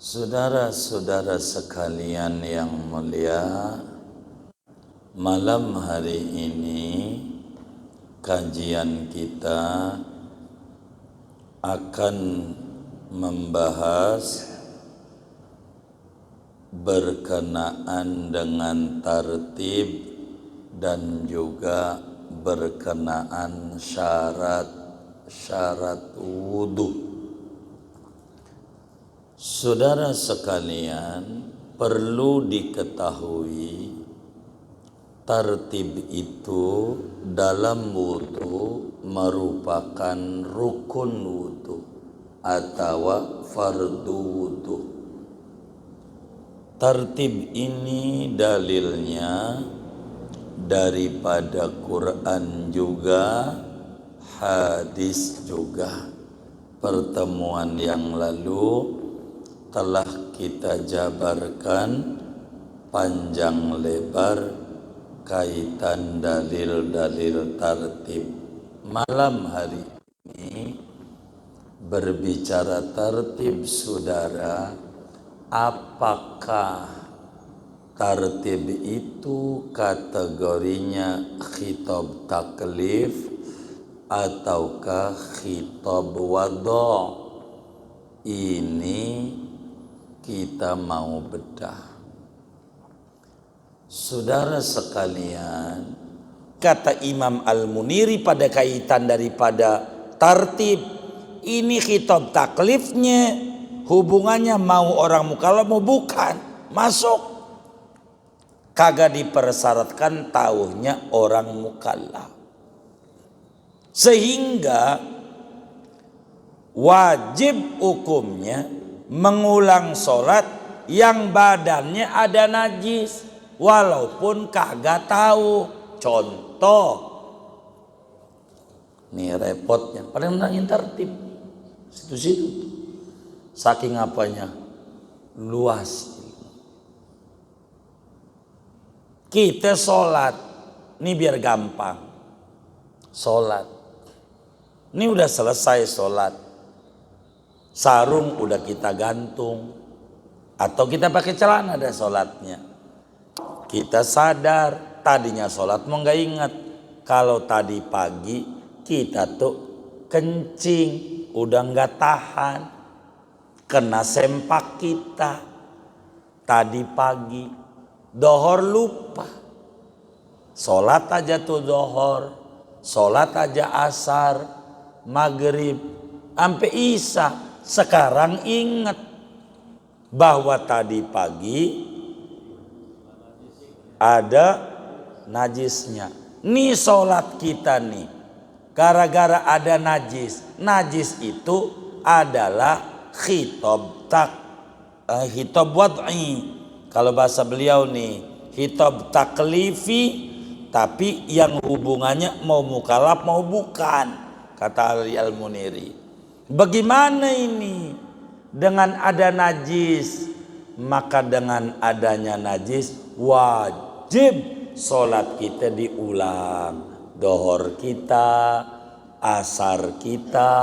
Saudara-saudara sekalian yang mulia, malam hari ini kajian kita akan membahas berkenaan dengan tartib dan juga berkenaan syarat wudu. Saudara sekalian, perlu diketahui tartib itu dalam wudu merupakan rukun wudu atau fardu wudu. Tartib ini dalilnya daripada Quran juga, hadis juga. Pertemuan yang lalu telah kita jabarkan panjang lebar kaitan dalil-dalil tartib. Malam hari ini berbicara tartib, saudara. Apakah tartib itu kategorinya khitab taklif ataukah khitab wada'? Ini kita mau bedah. Saudara sekalian, kata Imam Al-Muniri pada kaitan daripada tartib, ini khitab taklifnya hubungannya mau orang mukallaf mau bukan, masuk. Kagak dipersyaratkan tauhnya orang mukallaf. Sehingga wajib hukumnya mengulang sholat yang badannya ada najis walaupun kagak tahu. Contoh, nih repotnya, pada nangin tartib situ-situ, saking apanya luas. Kita sholat, ini biar gampang. Sholat, ini udah selesai sholat, sarung udah kita gantung atau kita pakai celana ada sholatnya. Kita sadar tadinya sholat mau nggak ingat kalau tadi pagi kita tuh kencing udah nggak tahan, kena sempak kita tadi pagi. Dohor lupa, sholat aja tuh dohor, sholat aja asar, maghrib, sampai isya. Sekarang ingat bahwa tadi pagi ada najisnya. Nih sholat kita nih, gara-gara ada najis. Najis itu adalah khitab wad'i. Kalau bahasa beliau nih, khitab taklifi, tapi yang hubungannya mau mukallaf mau bukan, kata Ali Al-Muniri. Bagaimana ini dengan ada najis? Maka dengan adanya najis wajib sholat kita diulang. Dohor kita, asar kita,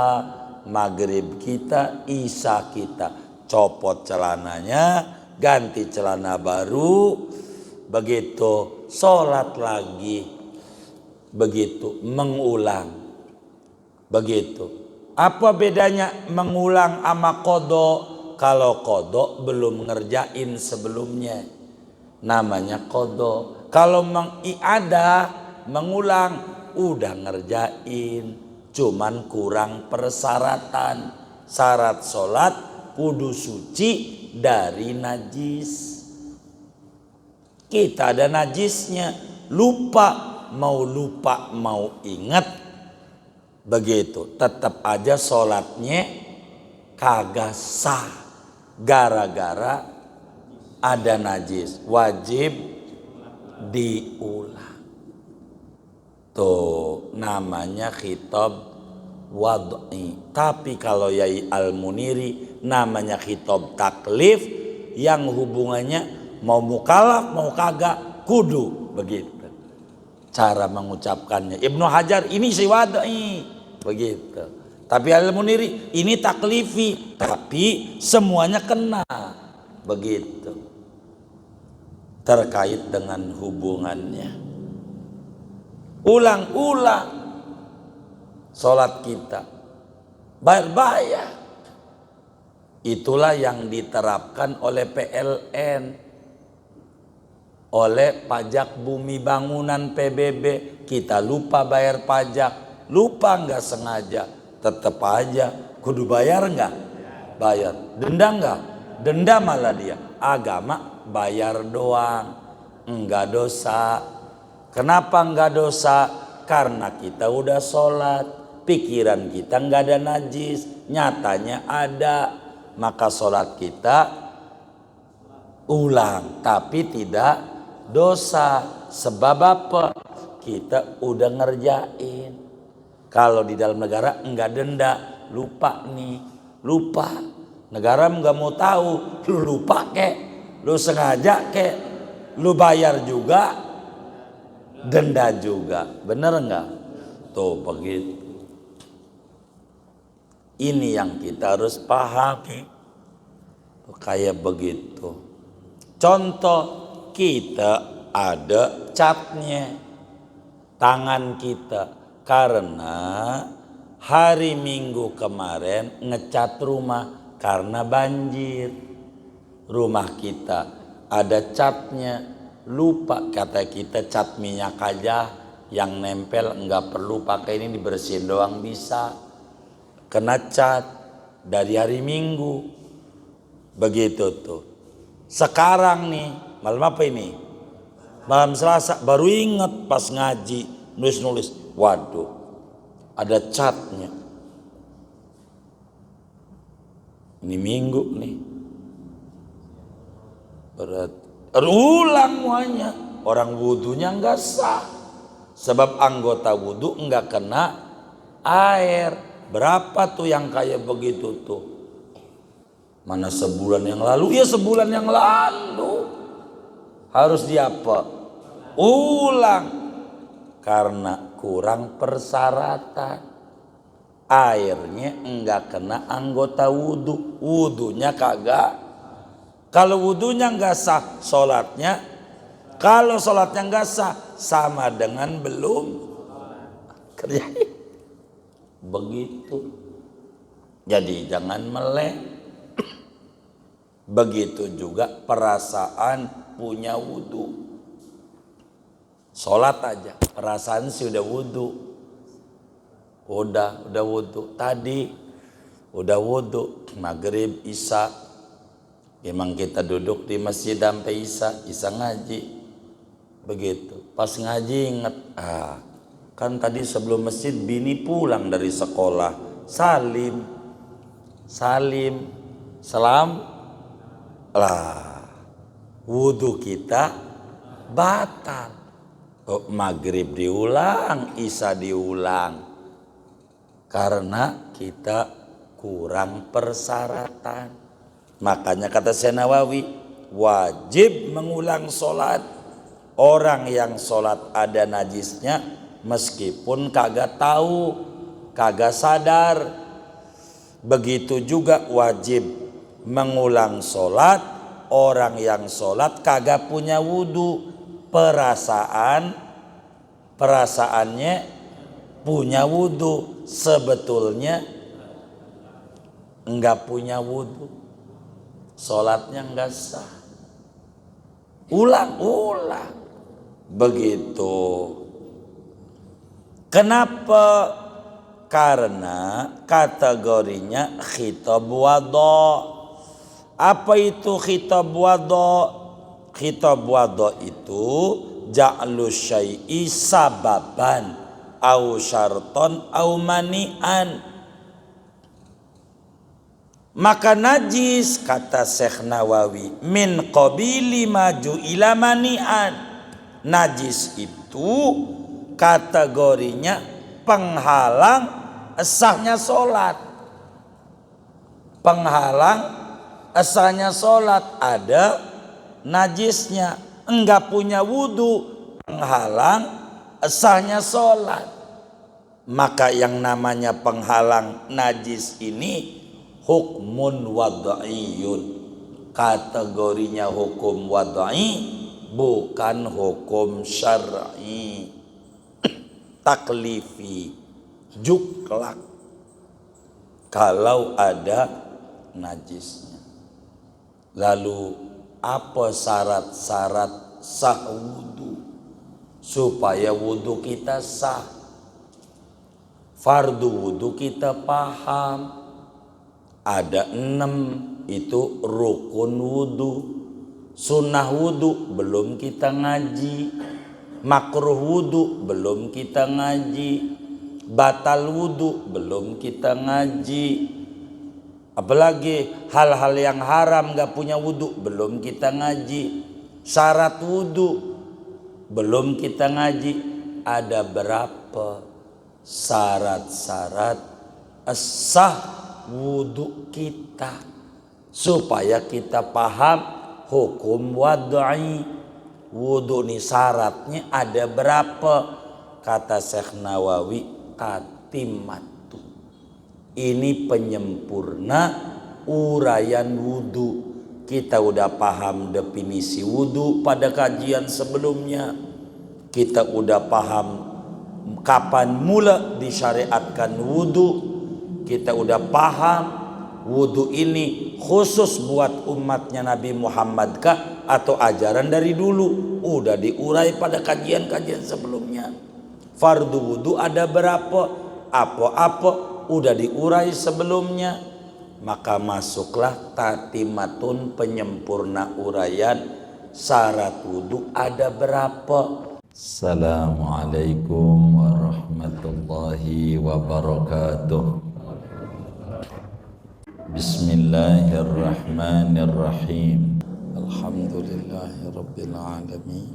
maghrib kita, isya kita. Copot celananya, ganti celana baru, begitu sholat lagi, begitu mengulang, begitu. Apa bedanya mengulang sama kodok? Kalau kodok belum ngerjain sebelumnya, namanya kodok. Kalau mengiadah, mengulang, udah ngerjain, cuman kurang persyaratan. Syarat sholat kudu suci dari najis. Kita ada najisnya, lupa mau ingat, begitu tetap aja sholatnya kagak sah gara-gara ada najis, wajib diulang. Tuh namanya khitab wad'i. Tapi kalau Yai Al-Muniri namanya khitab taklif, yang hubungannya mau mukallaf mau kagak kudu, begitu cara mengucapkannya. Ibnu Hajar ini si wad'i, begitu. Tapi al-muniri ini taklifi, tapi semuanya kena. Begitu. Terkait dengan hubungannya. Ulang-ulang sholat kita. Bayar-bayar. Itulah yang diterapkan oleh PLN. Oleh pajak bumi bangunan PBB. Kita lupa bayar pajak. Lupa nggak sengaja. Tetap aja kudu bayar nggak? Bayar. Denda nggak? Denda malah dia. Agama bayar doang, enggak dosa. Kenapa enggak dosa? Karena kita udah sholat, pikiran kita enggak ada najis, nyatanya ada. Maka sholat kita ulang, tapi tidak dosa. Sebab apa? Kita udah ngerjain. Kalau di dalam negara enggak denda, lupa nih, lupa. Negara enggak mau tahu, lu lupa kek, lu sengaja kek, lu bayar juga, denda juga, bener enggak? Tuh begitu. Ini yang kita harus pahami, kayak begitu. Contoh, kita ada catnya, tangan kita. Karena hari Minggu kemarin ngecat rumah karena banjir. Rumah kita ada catnya, lupa kata kita cat minyak aja yang nempel, enggak perlu pakai ini, dibersihin doang bisa. Kena cat dari hari Minggu. Begitu tuh. Sekarang nih, malam apa ini? Malam Selasa, baru inget pas ngaji, nulis-nulis. Waduh, ada catnya. Ini Minggu nih. Ulang semuanya. Orang wudhunya enggak sah. Sebab anggota wudhu enggak kena air. Berapa tuh yang kayak begitu tuh? Mana sebulan yang lalu? Ya sebulan yang lalu. Harus diapa? Ulang. Karena kurang persyaratan. Airnya enggak kena anggota wudhu. Wudhunya kagak. Kalau wudhunya enggak sah, sholatnya. Kalau sholatnya enggak sah, sama dengan belum kerjain. Begitu. Jadi jangan melek. Begitu juga perasaan punya wudhu. Sholat aja, perasaan sih udah wudhu. Udah wudhu. Tadi udah wudhu, maghrib, isya. Memang kita duduk di masjid sampai isya ngaji. Begitu. Pas ngaji inget, kan tadi sebelum masjid bini pulang dari sekolah. Salim. Salam. Lah. Wudhu kita batal. Maghrib diulang, isya diulang. Karena kita kurang persyaratan. Makanya kata Syekh Nawawi, wajib mengulang sholat. Orang yang sholat ada najisnya, meskipun kagak tahu, kagak sadar. Begitu juga wajib mengulang sholat. Orang yang sholat kagak punya wudhu. Perasaannya punya wudhu, sebetulnya enggak punya wudhu, sholatnya enggak sah. Ulang begitu. Kenapa? Karena kategorinya khitab wadha. Apa itu khitab wadha? Khitab wadha itu ja'lu syai'i sababan au syarton au mani'an. Maka najis kata Syekh Nawawi min qabili maju ila mani'an. Najis itu kategorinya penghalang sahnya sholat. Penghalang sahnya sholat ada najisnya, enggak punya wudhu, penghalang sahnya sholat. Maka yang namanya penghalang najis ini hukmun wad'iyun, kategorinya hukum wad'i, bukan hukum syar'i. Taklifi, juklak kalau ada najisnya. Lalu apa syarat-syarat sah wudu supaya wudu kita sah? Fardu wudu kita paham, ada 6, itu rukun wudu. Sunnah wudu belum kita ngaji, makruh wudu belum kita ngaji, batal wudu belum kita ngaji, apalagi hal-hal yang haram gak punya wudu belum kita ngaji, syarat wudu belum kita ngaji. Ada berapa syarat-syarat sah wudu kita supaya kita paham hukum wad'i. Wudu ini syaratnya ada berapa? Kata Syekh Nawawi, tatimatu. Ini penyempurna uraian wudu. Kita udah paham definisi wudu pada kajian sebelumnya. Kita udah paham kapan mula disyariatkan wudu. Kita udah paham wudu ini khusus buat umatnya Nabi Muhammad kah atau ajaran dari dulu? Udah diurai pada kajian-kajian sebelumnya. Fardu wudu ada berapa? Apa-apa udah diurai sebelumnya. Maka masuklah tatimatun, penyempurna uraian syarat wudu ada berapa. Assalamualaikum warahmatullahi wabarakatuh. Bismillahirrahmanirrahim. Alhamdulillahi rabbil alamin.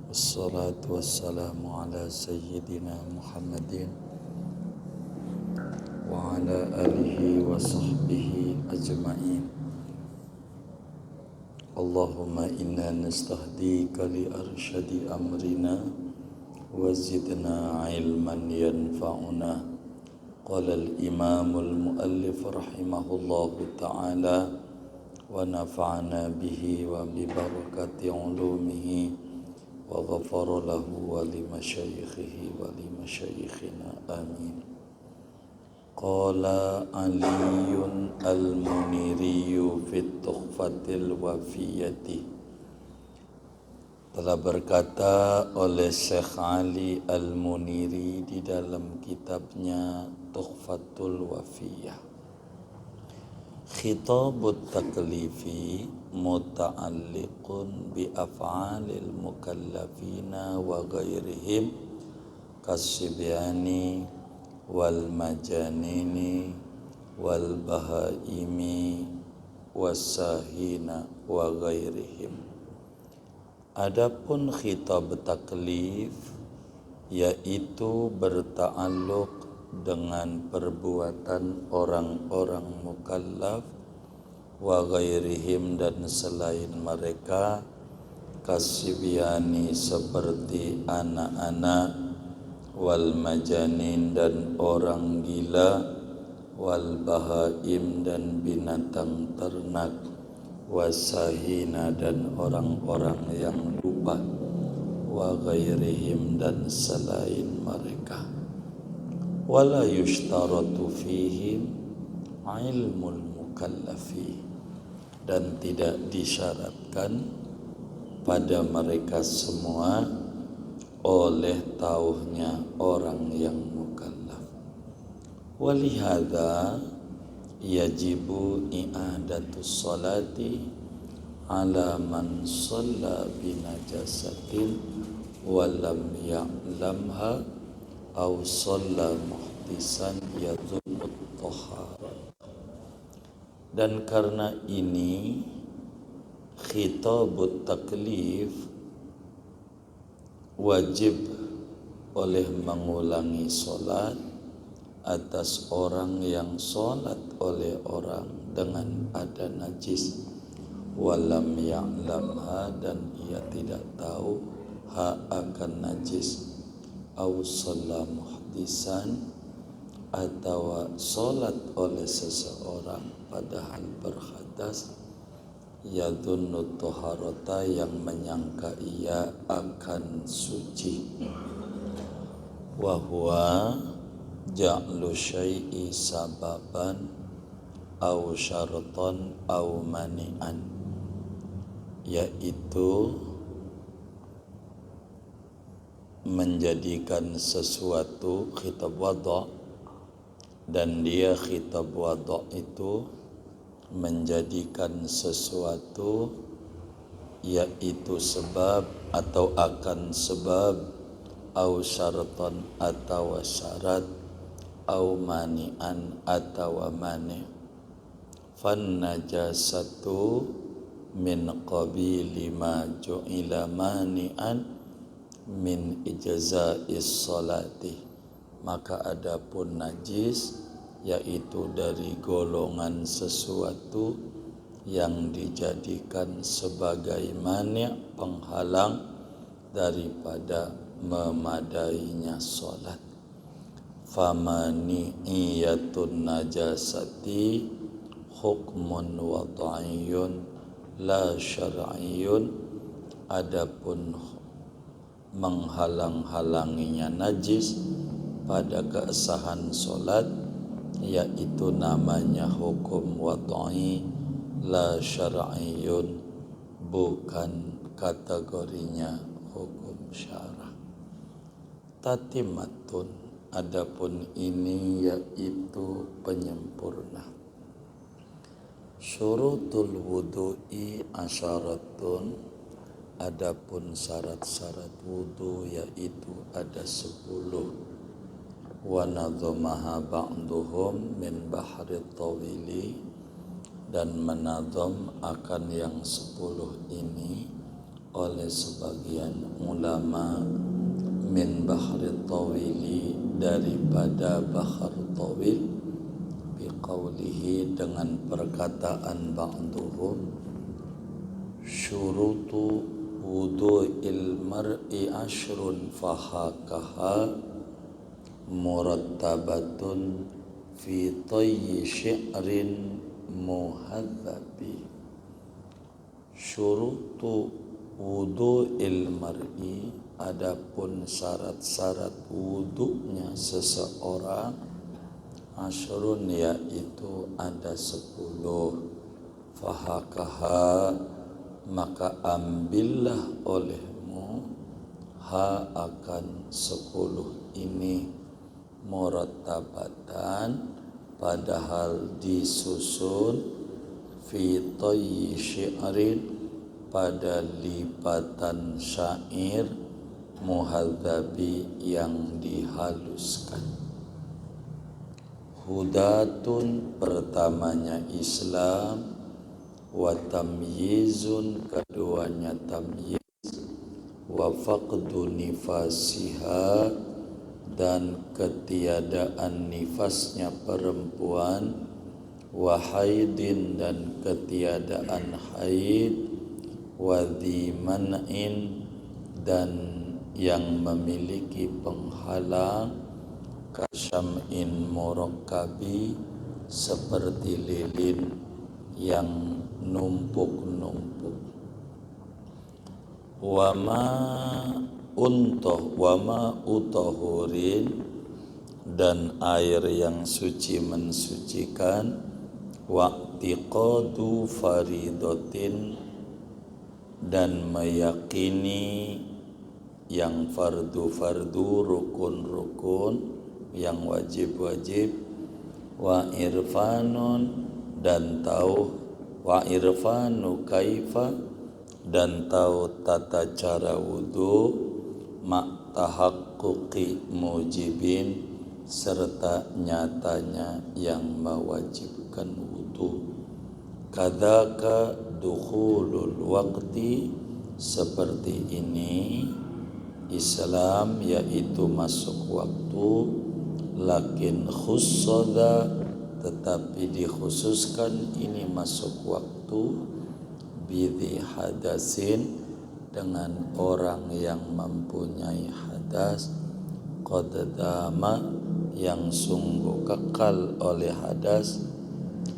Wassalatu wassalamu ala sayyidina Muhammadin wa ala alihi wa sahbihi ajma'in. Allahumma inna nastahdika li arsyadi amrina wa zidna ilman yanfa'una. Qala al-imamul muallif rahimahullahu ta'ala wa nafa'ana bihi wa bi barakati ulumihi wa ghafara lahu wa li masyayikhihi wa li masyayikhina amin. Qala Aliyun al-Muniriyu fit Tuhfatil Wafiyati. Telah berkata oleh Syekh Ali Al-Muniri di dalam kitabnya Tuhfatul Wafiyah, khitabut taklifi muta'alliqun bi af'alil mukallafina wa ghairihim kasibyani wal majanini wal bahaimi wasahina wa ghairihim. Adapun khitab taklif yaitu berta'alluq dengan perbuatan orang-orang mukallaf wa ghairihim dan selain mereka, kasibyani seperti anak-anak, wal majanin dan orang gila, wal bahaim dan binatang ternak, wasahina dan orang-orang yang lupa, wa ghairihim dan selain mereka. Wala yushtaratu fihim ilmul mukallafi, dan tidak disyaratkan pada mereka semua oleh tauhnya orang yang mukallaf. Walihada yajibu i'adatus salati ala man shalla binajasatin wa lam ya'lamha aw shalla muhdisan yadhunnut taharat. Dan karena ini khitabut taklif wajib oleh mengulangi solat atas orang yang solat oleh orang dengan ada najis, walam ya'lamha dan ia tidak tahu akan najis, au shalla muhdisan atau solat oleh seseorang padahal berhadas, yadunnu toharota yang menyangka ia akan suci, wahwa ja'lu syai'i sababan au syaraton au mani'an, yaitu menjadikan sesuatu khitab wadha, dan dia khitab wadha itu menjadikan sesuatu yaitu sebab atau akan sebab, au syaraton atau syarat, au mani'an atau mani'. Fan najasatu min qabili ma ju'ila mani'an min ijza'is salati, maka adapun najis yaitu dari golongan sesuatu yang dijadikan sebagai mani' penghalang daripada memadainya salat. Famani'iyatun najasati hukmun wad'iyun la syar'iyyun, adapun menghalang-halanginya najis pada keabsahan salat yaitu namanya hukum wad'i la syar'iyyun, bukan kategorinya hukum syarah. Tatimatun, adapun ini yaitu penyempurna. Syurutul wudu'i asyaratun, adapun syarat-syarat wudu yaitu ada 10. Wa nadhamaha ba'duhum min bahri tawili, dan menadham akan yang 10 ini oleh sebagian ulama min bahri tawili, daripada bahar tawil, biqaulihi dengan perkataan ba'duhum syurutu wudu'il mar'i ashrun fahakaha murattabatun fi tayyi syi'rin muhadzabi. Syurutu wudu'il mar'i, adapun syarat-syarat wudu'nya seseorang, asyrun yaitu ada 10. Fahakaha, maka ambillah olehmu ha akan 10 ini, murattabatan padahal disusun, fi tayyi syi'rin pada lipatan syair, muhadzabi yang dihaluskan. Hudatun, pertamanya Islam, wa tamyizun, keduanya tamyiz, wa faqdu nifasiha, dan ketiadaan nifasnya perempuan, wa haidin, dan ketiadaan haid, wa dhiman'in, dan yang memiliki penghalang, kasyam'in murakkabi, seperti lilin yang numpuk-numpuk. Wama utahurin, dan air yang suci mensucikan, wa'tiqadu faridotin, dan meyakini yang fardu-fardu, rukun-rukun, yang wajib-wajib, wa irfanun, dan tahu, wa irfanu kaifa, dan tahu tata cara wudu, maktahaqquqi mujibin, serta nyatanya yang mewajibkan wudu. Kadzaka dukhulul waqti, seperti ini Islam yaitu masuk waktu, lakin khussada, tetapi dikhususkan ini masuk waktu, bidhi hadasin, dengan orang yang mempunyai hadas, qad dama yang sungguh kekal oleh hadas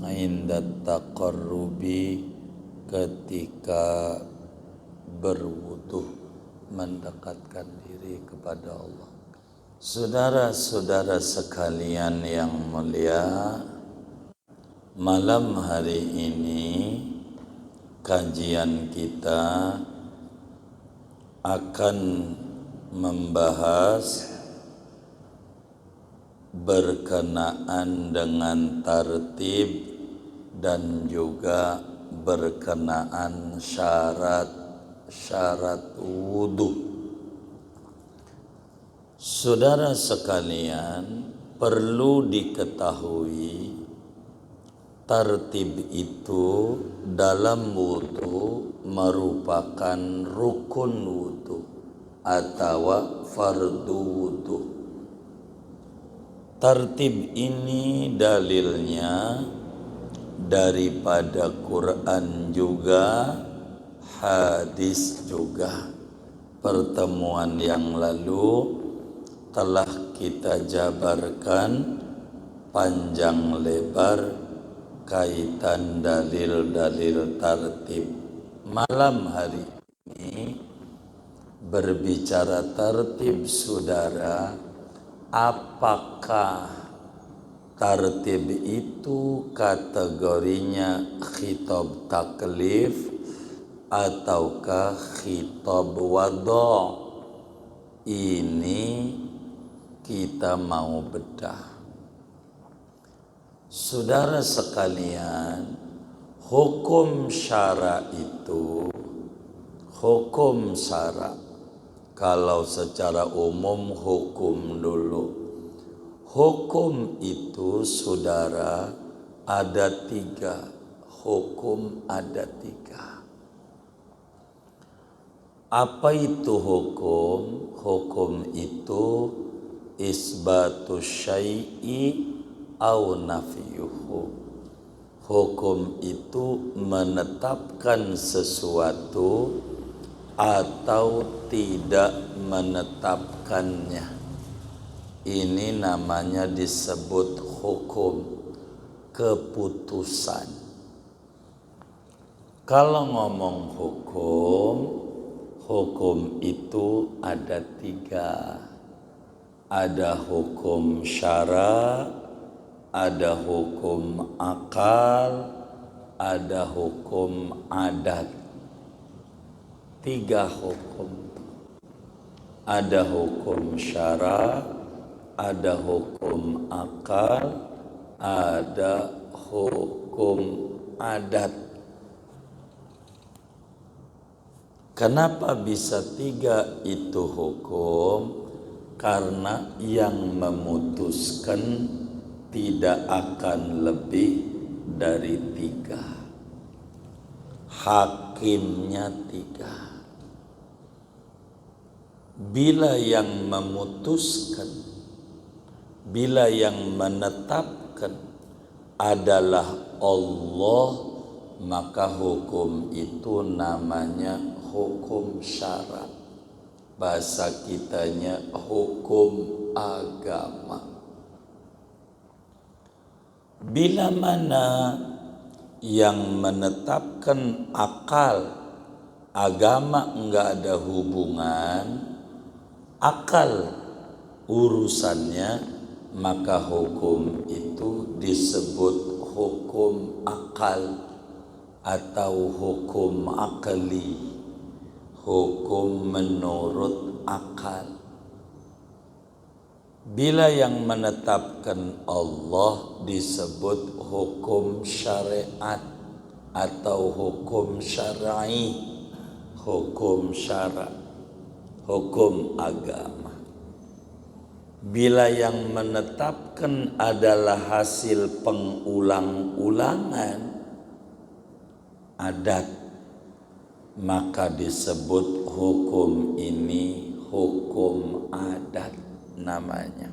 inda taqarrubi ketika berwudu mendekatkan diri kepada Allah. Saudara-saudara sekalian yang mulia, malam hari ini kajian kita akan membahas berkenaan dengan tartib dan juga berkenaan syarat wudu. Saudara sekalian, perlu diketahui tartib itu dalam wudu merupakan rukun wudu atau fardu wudu. Tartib ini dalilnya daripada Quran juga, hadis juga. Pertemuan yang lalu telah kita jabarkan panjang lebar kaitan dalil-dalil tartib. Malam hari ini berbicara tartib, saudara. Apakah tartib itu kategorinya khitab taklif ataukah khitab wada'? Ini kita mau bedah. Saudara sekalian, hukum syara itu, hukum syara, kalau secara umum hukum dulu. Hukum itu, saudara, ada tiga. Hukum ada tiga. Apa itu hukum? Hukum itu isbatu syai'i au nafiyuhu. Hukum itu menetapkan sesuatu atau tidak menetapkannya. Ini namanya disebut hukum, keputusan. Kalau ngomong hukum, hukum itu ada tiga. Ada hukum syara, ada hukum akal, ada hukum adat. Tiga hukum. Ada hukum syara, ada hukum akal, ada hukum adat. Kenapa bisa tiga itu hukum? Karena yang memutuskan tidak akan lebih dari tiga. Hakimnya tiga. Bila yang memutuskan, bila yang menetapkan adalah Allah, maka hukum itu namanya hukum syara. Bahasa kitanya hukum agama. Bila mana yang menetapkan akal, agama enggak ada hubungan, akal urusannya, maka hukum itu disebut hukum akal atau hukum akli, hukum menurut akal. Bila yang menetapkan Allah disebut hukum syariat atau hukum syar'i, hukum syara, hukum agama. Bila yang menetapkan adalah hasil pengulang-ulangan adat, maka disebut hukum ini hukum adat namanya.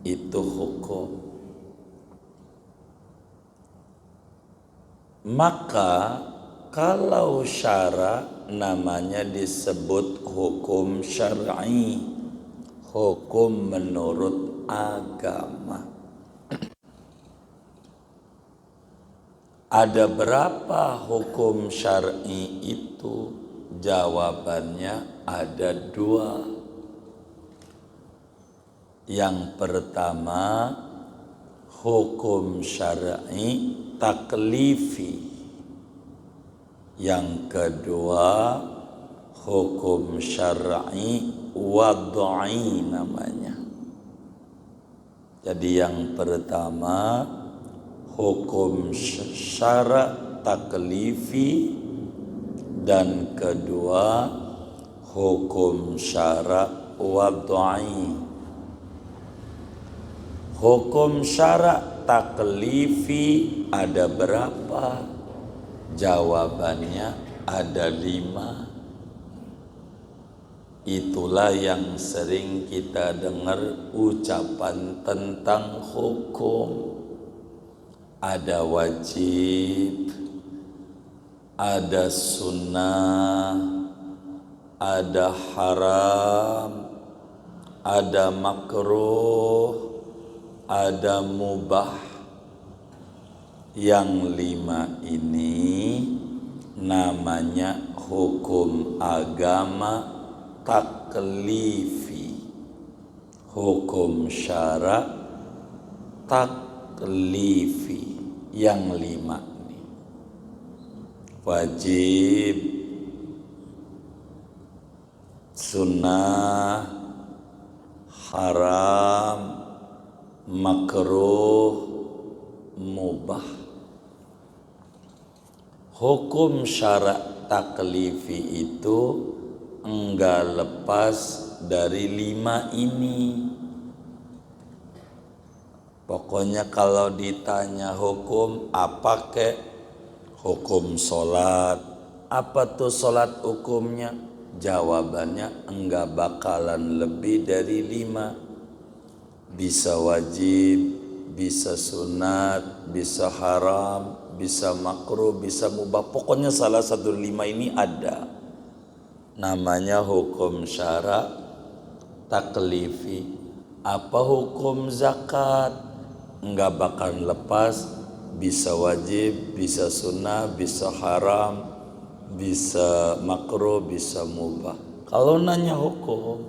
Itu hukum. Maka kalau syara namanya disebut hukum syar'i, hukum menurut agama. Ada berapa hukum syar'i itu? Jawabannya ada 2. Yang pertama, hukum syar'i taklifi. Yang kedua, hukum syar'i wad'i namanya. Jadi yang pertama, hukum syara' taklifi, dan kedua hukum syara' wad'i. Hukum syara' taklifi ada berapa? Jawabannya ada 5. Itulah yang sering kita dengar ucapan tentang hukum. Ada wajib, ada sunnah, ada haram, ada makruh, ada mubah. Yang 5 ini namanya hukum agama taklifi. Hukum syara' taklifi. Yang 5 ini wajib, sunnah, haram, makruh, mubah. Hukum syara' taklifi itu enggak lepas dari 5 ini. Pokoknya kalau ditanya hukum apa kek? Hukum sholat. Apa tuh sholat hukumnya? Jawabannya enggak bakalan lebih dari 5. Bisa wajib, bisa sunat, bisa haram, bisa makruh, bisa mubah. Pokoknya salah satu 5 ini ada. Namanya hukum syara' taklifi. Apa hukum zakat? Enggak bakal lepas, bisa wajib, bisa sunnah, bisa haram, bisa makruh, bisa mubah. Kalau nanya hukum,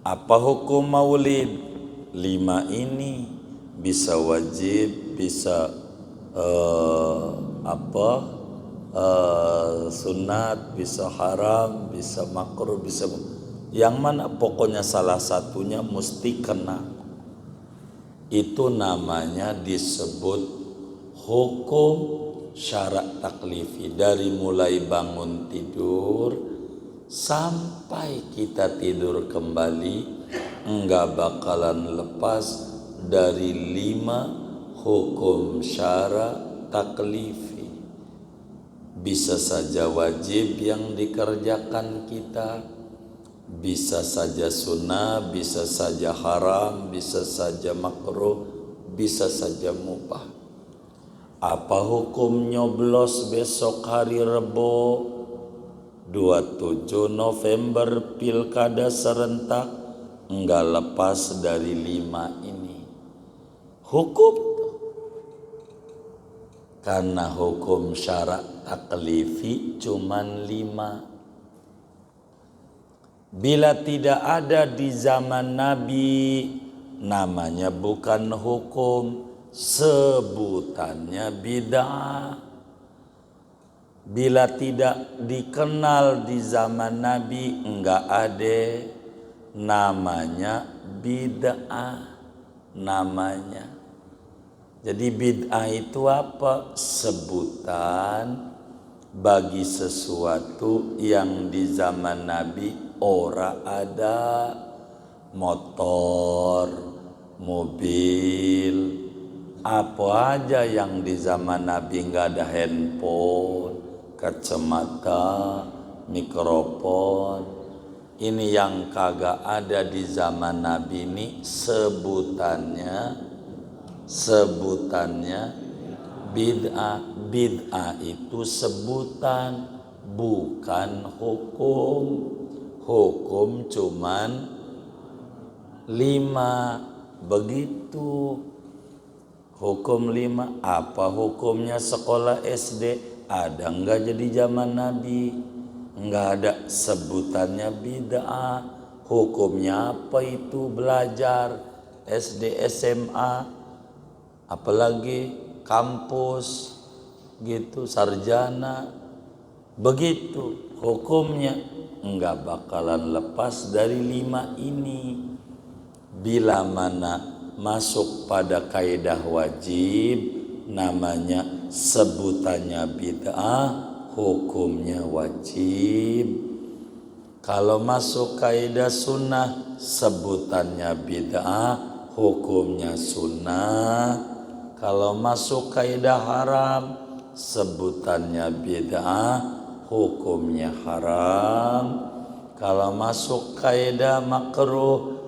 apa hukum maulid? 5 ini bisa wajib, bisa sunat, bisa haram, bisa makruh, bisa yang mana pokoknya salah satunya mesti kena. Itu namanya disebut hukum syara' taklifi. Dari mulai bangun tidur sampai kita tidur kembali enggak bakalan lepas dari 5 hukum syara' taklifi. Bisa saja wajib yang dikerjakan kita, bisa saja sunnah, bisa saja haram, bisa saja makruh, bisa saja mubah. Apa hukum nyoblos besok hari Rebo 27 November pilkada serentak? Enggak lepas dari 5 ini. Hukum, karena hukum syara' taklifi cuman 5. Bila tidak ada di zaman Nabi, namanya bukan hukum, sebutannya bid'ah. Bila tidak dikenal di zaman Nabi, enggak ada, namanya bid'ah namanya. Jadi bid'ah itu apa? Sebutan bagi sesuatu yang di zaman Nabi ora ada. Motor, mobil, apa aja yang di zaman Nabi nggak ada handphone, kacamata, mikrofon. Ini yang kagak ada di zaman Nabi ini sebutannya bid'ah. Bid'ah itu sebutan, bukan hukum. hukum cuman 5. Begitu. Hukum 5. Apa hukumnya sekolah SD? Ada enggak jadi zaman Nabi? Enggak ada. Sebutannya bid'ah. Hukumnya apa itu belajar SD, SMA, apalagi kampus gitu, sarjana. Begitu hukumnya. Enggak bakalan lepas dari 5 ini. Bila mana masuk pada kaidah wajib, namanya sebutannya bid'ah, hukumnya wajib. Kalau masuk kaidah sunnah, sebutannya bid'ah, hukumnya sunnah. Kalau masuk kaidah haram, sebutannya bid'ah, hukumnya haram. Kalau masuk kaidah makruh,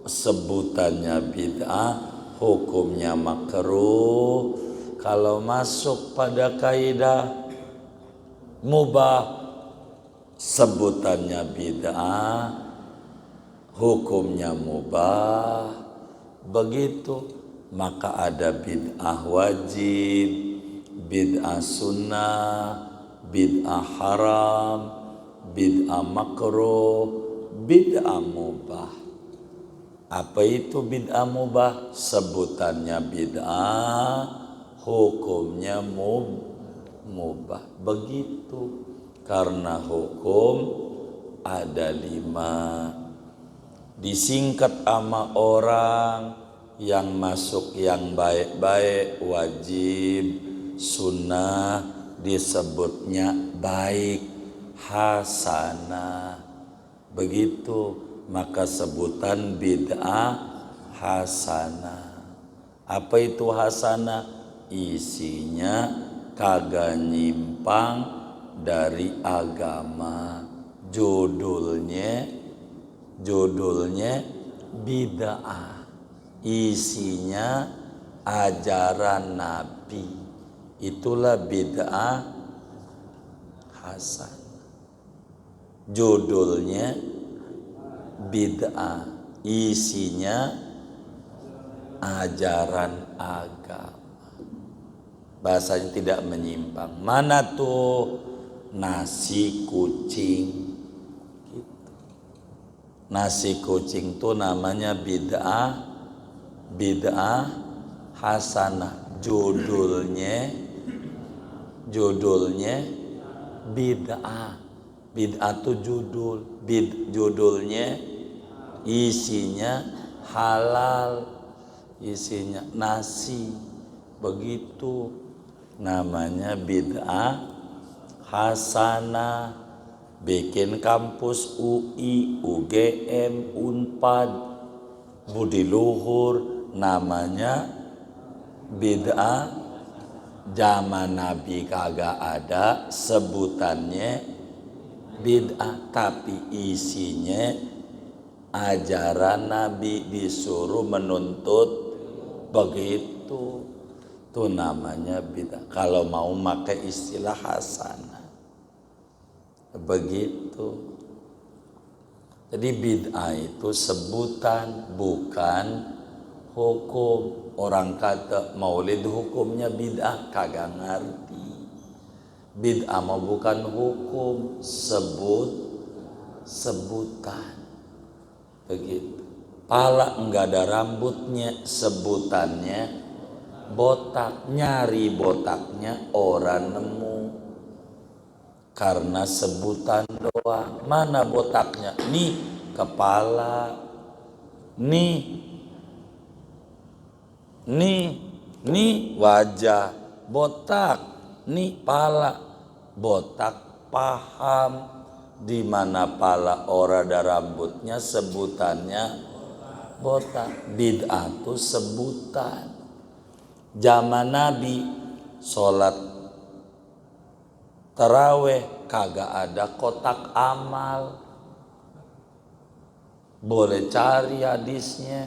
sebutannya bid'ah, hukumnya makruh. Kalau masuk pada kaidah mubah, sebutannya bid'ah, hukumnya mubah. Begitu. Maka ada bid'ah wajib, bid'ah sunnah, bid'ah haram, bid'ah makruh, bid'ah mubah. Apa itu bid'ah mubah? Sebutannya bid'ah, hukumnya mubah. Begitu. Karena hukum ada 5. Disingkat sama orang yang masuk yang baik-baik wajib, sunnah disebutnya baik, hasanah. Begitu. Maka sebutan bid'ah hasanah. Apa itu hasanah? Isinya kagak nyimpang dari agama. Judulnya bid'ah. Isinya ajaran Nabi. Itulah bid'ah hasanah. Judulnya bid'ah, isinya ajaran agama. Bahasanya tidak menyimpang. Mana tuh nasi kucing gitu. Nasi kucing tuh namanya bid'ah hasanah. Judulnya bid'ah. Bid'ah tuh judulnya, isinya halal, isinya nasi. Begitu. Namanya bid'ah hasanah. Bikin kampus UI, UGM, Unpad, Budi Luhur, namanya bid'ah. Zaman Nabi kagak ada, sebutannya bid'ah, tapi isinya ajaran Nabi, disuruh menuntut begitu. Itu namanya bid'ah. Kalau mau pakai istilah hasanah, begitu. Jadi bid'ah itu sebutan, bukan hukum. Orang kata maulid hukumnya bid'ah, kagak ngerti. Bid'ah mah bukan hukum, sebutan. Begitu. Pala enggak ada rambutnya, sebutannya botak. Nyari botaknya orang nemu. Karena sebutan doang. Mana botaknya? Nih kepala. Nih wajah. Botak. Nih pala. Botak paham. Di mana pala orang ada rambutnya, sebutannya botak. Bid'ah itu sebutan. Zaman Nabi sholat taraweh kagak ada kotak amal. Boleh cari hadisnya.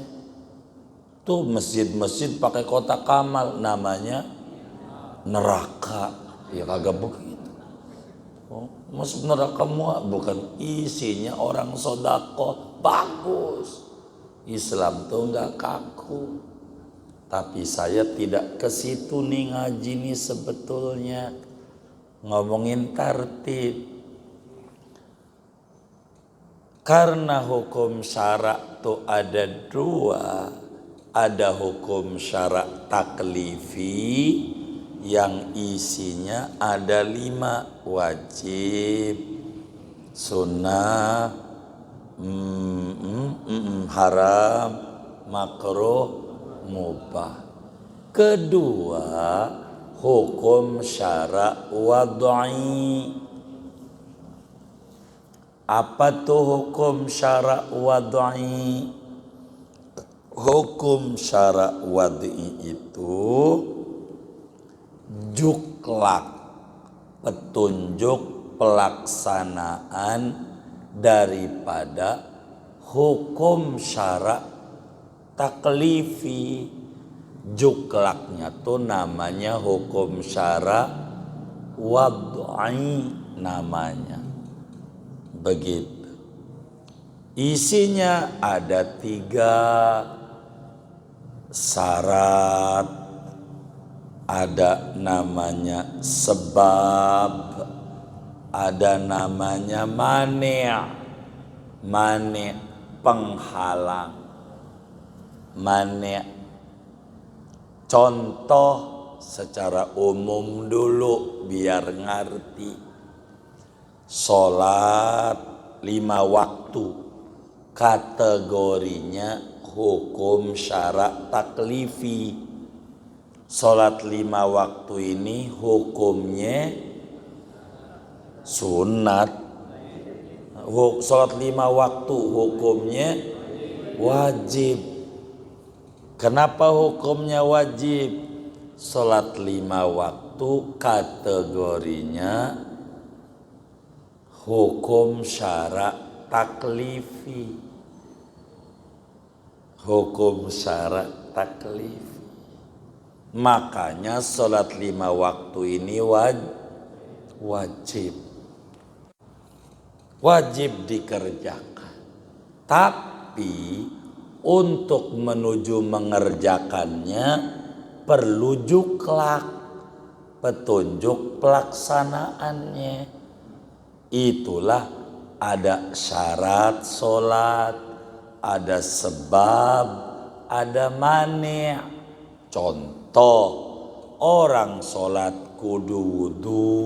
Tuh masjid-masjid pakai kotak amal, namanya neraka. Ya kagak begitu. Oh, masuk neraka semua, bukan isinya orang sodako bagus. Islam tuh nggak kaku. Tapi saya tidak ke situ nih ngaji nih sebetulnya. Ngomongin tertib. Karena hukum syarak tuh ada dua. Ada hukum syarak taklifi yang isinya ada 5, wajib, sunnah, haram, makruh, mubah. Kedua, hukum syarak wad'i. Apa tuh hukum syarak wad'i? Hukum syarak wad'i itu juklak, petunjuk pelaksanaan daripada hukum syarak taklifi. Juklaknya tuh namanya hukum syarak wad'i namanya. Begitu. Isinya ada 3 syarat, ada namanya sebab, ada namanya mani', penghalang. Mani' contoh secara umum dulu biar ngerti. Sholat 5 waktu kategorinya hukum syarak taklifi. Sholat 5 waktu ini hukumnya sunat. Sholat 5 waktu hukumnya wajib. Kenapa hukumnya wajib? Sholat 5 waktu kategorinya hukum syarak taklifi. Hukum syarak taklifi. Makanya sholat 5 waktu ini wajib. Wajib dikerjakan. Tapi untuk menuju mengerjakannya perlu juklak, petunjuk pelaksanaannya. Itulah ada syarat sholat, ada sebab, ada mani'. Contoh, orang sholat kudu wudu.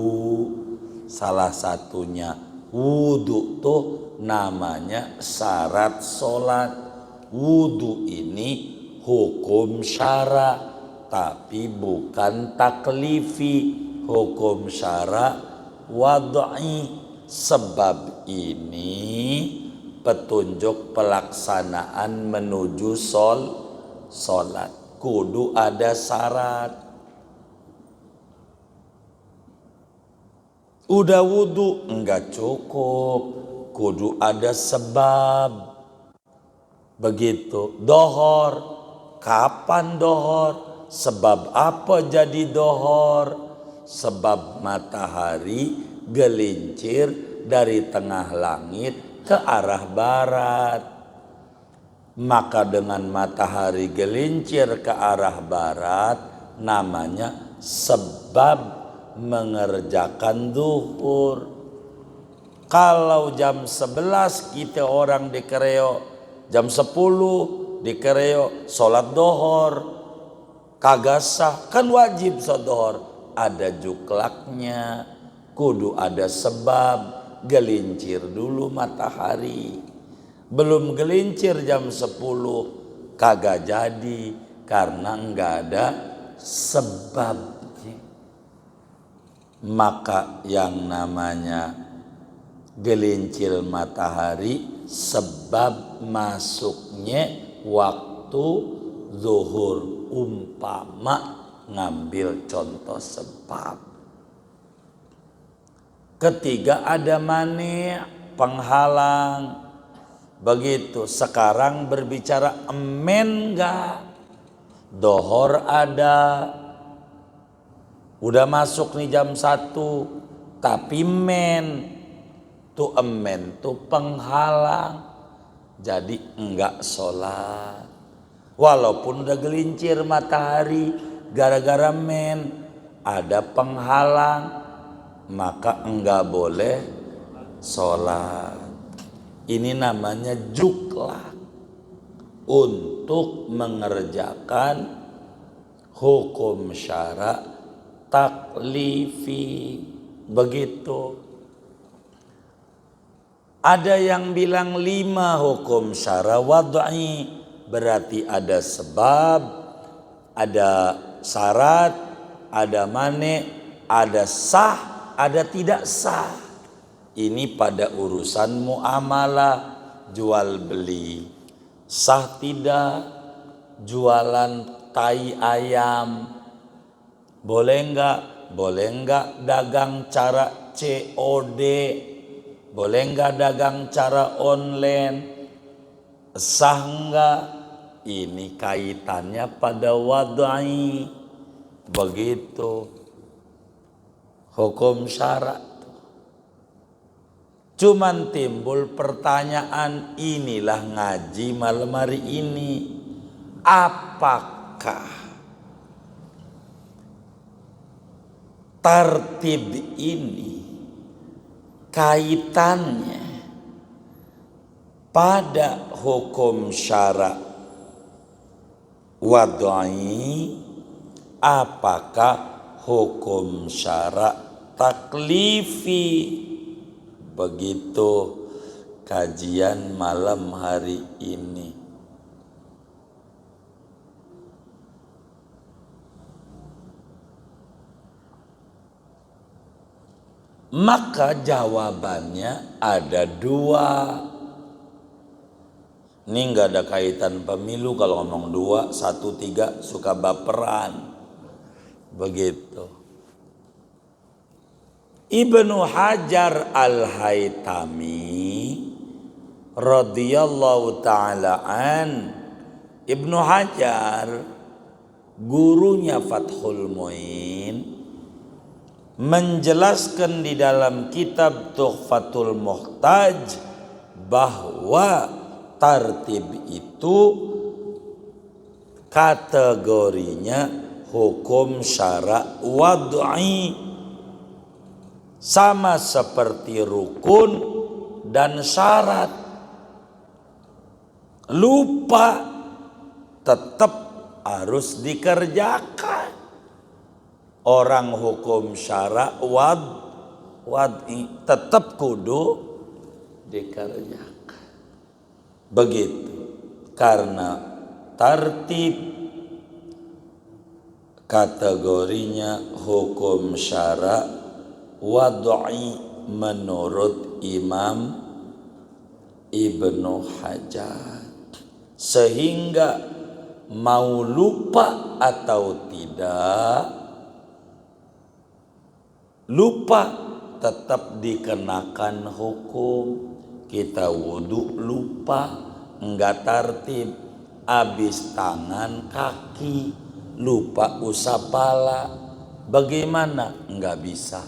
Salah satunya wudu tuh namanya syarat sholat. Wudu ini hukum syarak tapi bukan taklifi, hukum syarak wad'i. Sebab ini petunjuk pelaksanaan menuju sholat. Kudu ada syarat. Udah wudu enggak cukup, kudu ada sebab. Begitu. Dohor, kapan dohor? Sebab apa jadi dohor? Sebab matahari gelincir dari tengah langit ke arah barat. Maka dengan matahari gelincir ke arah barat namanya sebab mengerjakan zuhur. Kalau jam 11 kita orang di Kereo, jam 10 di Kereo sholat dohor, kagak sah, kan wajib sholat dohor. Ada juklaknya, kudu ada sebab, gelincir dulu matahari. Belum gelincir jam 10 kagak jadi karena enggak ada sebabnya. Maka yang namanya gelincir matahari sebab masuknya waktu zuhur. Umpama ngambil contoh sebab. Ketiga ada mani', penghalang. Begitu. Sekarang berbicara emen enggak? Dohor ada. Udah masuk nih jam 1. Tapi emen tu penghalang, jadi enggak sholat. Walaupun udah gelincir matahari, gara-gara ada penghalang, maka enggak boleh sholat. Ini namanya juklak untuk mengerjakan hukum syara taklifi. Begitu. Ada yang bilang 5 hukum syara wad'i, berarti ada sebab, ada syarat, ada mane, ada sah, ada tidak sah. Ini pada urusan muamalah, jual beli. Sah tidak jualan tai ayam? Boleh enggak? Boleh enggak dagang cara COD? Boleh enggak dagang cara online? Sah enggak? Ini kaitannya pada wad'i. Begitu hukum syarat. Cuman timbul pertanyaan, inilah ngaji malam hari ini. Apakah tartib ini kaitannya pada hukum syara wad'i, apakah hukum syara taklifi? Begitu kajian malam hari ini. Maka jawabannya ada 2. Ini nggak ada kaitan pemilu, kalau ngomong 2, 1, 3 suka baperan. Begitu. Ibnu Hajar Al-Haytami radhiyallahu ta'ala an, Ibnu Hajar gurunya Fathul Muin menjelaskan di dalam kitab Tuhfatul Muhtaj bahwa tartib itu kategorinya hukum syara wad'i, sama seperti rukun dan syarat. Lupa tetap harus dikerjakan. Orang hukum syara wad'i tetap kudu dikerjakan. Begitu. Karena tartib kategorinya hukum syara wad'i menurut Imam Ibnu Hajar. Sehingga mau lupa atau tidak, lupa tetap dikenakan hukum. Kita wudhu lupa, enggak tartib, habis tangan kaki, lupa usap pala, bagaimana? Enggak bisa,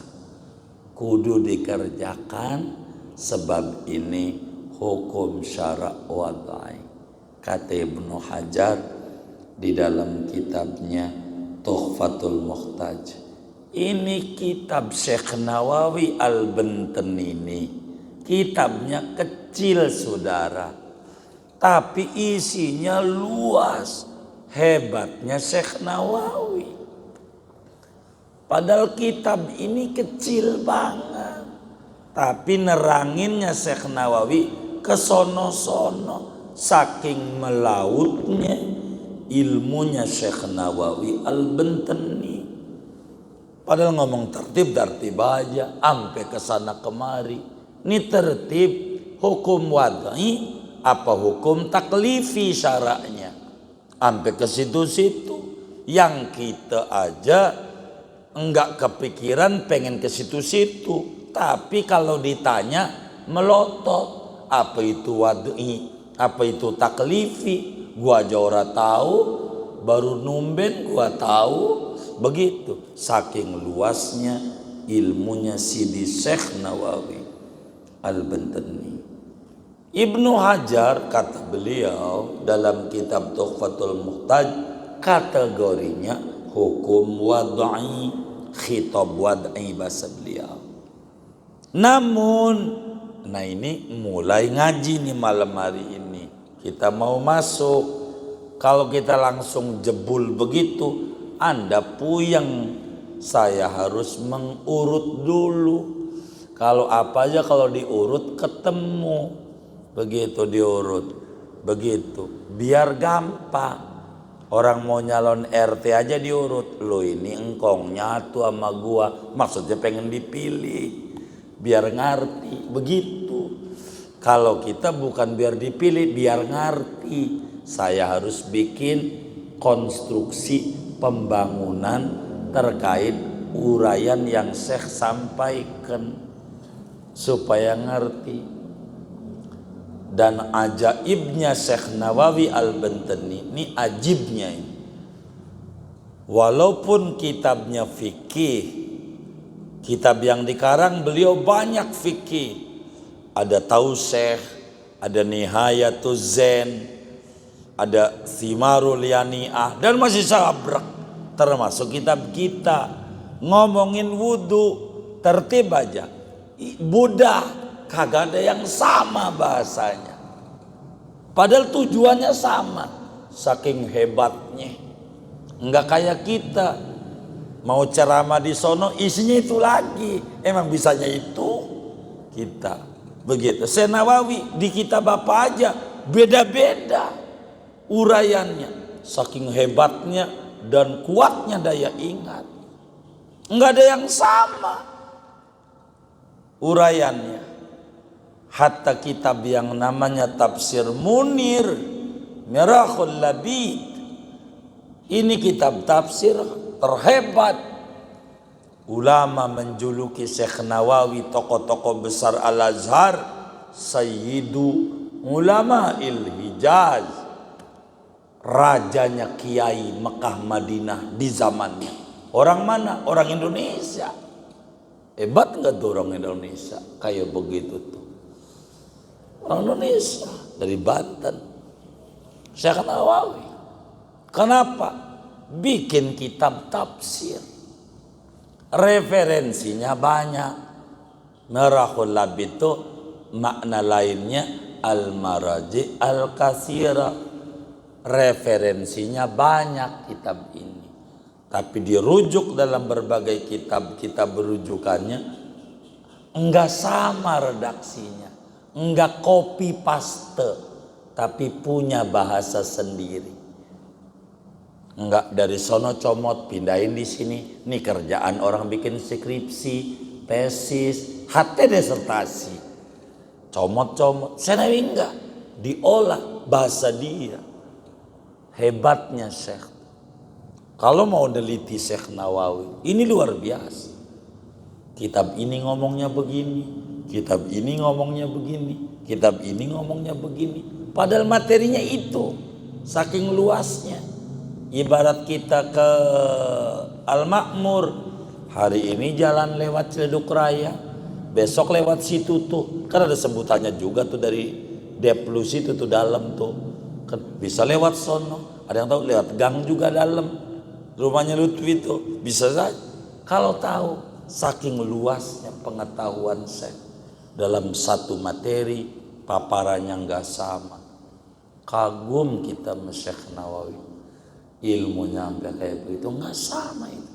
kudu dikerjakan, sebab ini hukum syara wad'i. Kata Ibnu Hajar di dalam kitabnya Tuhfatul Muhtaj. Ini kitab Syekh Nawawi Al-Banten ini. Kitabnya kecil saudara, tapi isinya luas. Hebatnya Syekh Nawawi. Padahal kitab ini kecil banget, tapi neranginnya Syekh Nawawi kesono-sono. Saking melautnya ilmunya Syekh Nawawi Al-Bantani. Padahal ngomong tertib aja, ampe kesana kemari. Ini tertib hukum wad'i apa hukum taklifi syara'nya, ampe ke situ-situ. Yang kita aja enggak kepikiran pengen ke situ-situ, tapi kalau ditanya melotot. Apa itu wad'i, apa itu taklifi, gua aja ora tahu, baru numben gua tahu. Begitu, saking luasnya ilmunya Sidi Syekh Nawawi Al-Bantani. Ibnu Hajar kata beliau dalam kitab Tuhfatul Muhtaj, kategorinya hukum wad'i, khitab wad'i bahasa beliau. Namun, nah ini mulai ngaji nih malam hari ini. Kita mau masuk. Kalau kita langsung jebul begitu, Anda puyeng. Saya harus mengurut dulu. Kalau apa aja kalau diurut ketemu. Begitu diurut. Begitu. Biar gampang. Orang mau nyalon RT aja diurut. Lo ini engkong nyatu sama gua. Maksudnya pengen dipilih. Biar ngerti. Begitu. Kalau kita bukan biar dipilih, biar ngerti. Saya harus bikin konstruksi pembangunan terkait uraian yang Syekh sampaikan supaya ngerti. Dan ajaibnya Syekh Nawawi Al-Bantani ini ajibnya ini. Walaupun kitabnya fikih, kitab yang dikarang beliau banyak fikih. Ada Tausyeikh, ada Nihayatuz Zain, ada Thimarul Yani'ah, dan masih sabrek. Termasuk kitab kita ngomongin wudu tertib aja. Buddha kagak ada yang sama bahasanya. Padahal tujuannya sama. Saking hebatnya. Enggak kayak kita. Mau ceramah di sono isinya itu lagi. Emang bisanya itu kita. Begitu. Syekh Nawawi di kitab apa aja beda-beda uraiannya. Saking hebatnya dan kuatnya daya ingat. Enggak ada yang sama uraiannya. Hatta kitab yang namanya Tafsir Munir, Mirakhul Labid. Ini kitab tafsir terhebat. Ulama menjuluki Syekh Nawawi, tokoh-tokoh besar Al-Azhar, Sayyidu Ulama Il-Hijaz, rajanya kiai Mekah Madinah di zamannya. Orang mana? Orang Indonesia. Hebat nggak tuh orang Indonesia? Kayak begitu tuh. Orang Indonesia dari Banten. Syekh Nawawi. Kenapa? Bikin kitab tafsir. Referensinya banyak. Mirakhul Labid itu makna lainnya al-maraji al-katsira. Referensinya banyak kitab ini. Tapi dirujuk dalam berbagai kitab-kitab rujukannya enggak sama redaksinya. Enggak copy paste, tapi punya bahasa sendiri. Enggak dari sono comot pindahin di sini. Ini kerjaan orang bikin skripsi, tesis, HT disertasi. Comot-comot. Saya enggak diolah bahasa dia. Hebatnya Syekh. Kalau mau neliti Syekh Nawawi, ini luar biasa. Kitab ini ngomongnya begini, kitab ini ngomongnya begini, kitab ini ngomongnya begini. Padahal materinya itu saking luasnya. Ibarat kita ke Al-Makmur, hari ini jalan lewat Ciledug Raya, besok lewat situ tuh, kan ada sebutannya juga tuh dari Deplus itu tuh dalam tuh, kan bisa lewat sono. Ada yang tahu lewat gang juga dalam rumahnya Lutfi itu bisa saja. Kalau tahu, saking luasnya pengetahuan saya dalam satu materi, paparannya nggak sama. Kagum kita sama Syekh Nawawi. Ilmunya sampai kayak begitu nggak sama itu.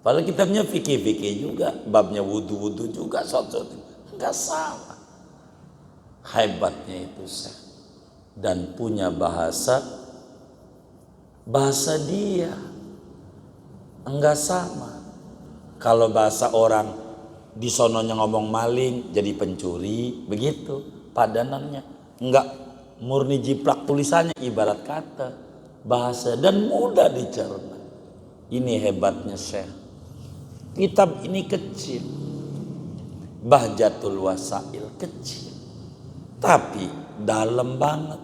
Padahal kitabnya fikih-fikih juga, babnya wudu-wudu juga, nggak sama. Hebatnya itu Syekh. Dan punya bahasa dia enggak sama. Kalau bahasa orang di sononya ngomong maling jadi pencuri, begitu padanannya. Enggak murni jiplak tulisannya, ibarat kata bahasa dan mudah dicerna. Ini hebatnya Syekh. Kitab ini kecil, Bahjatul Wasail kecil, tapi dalam banget.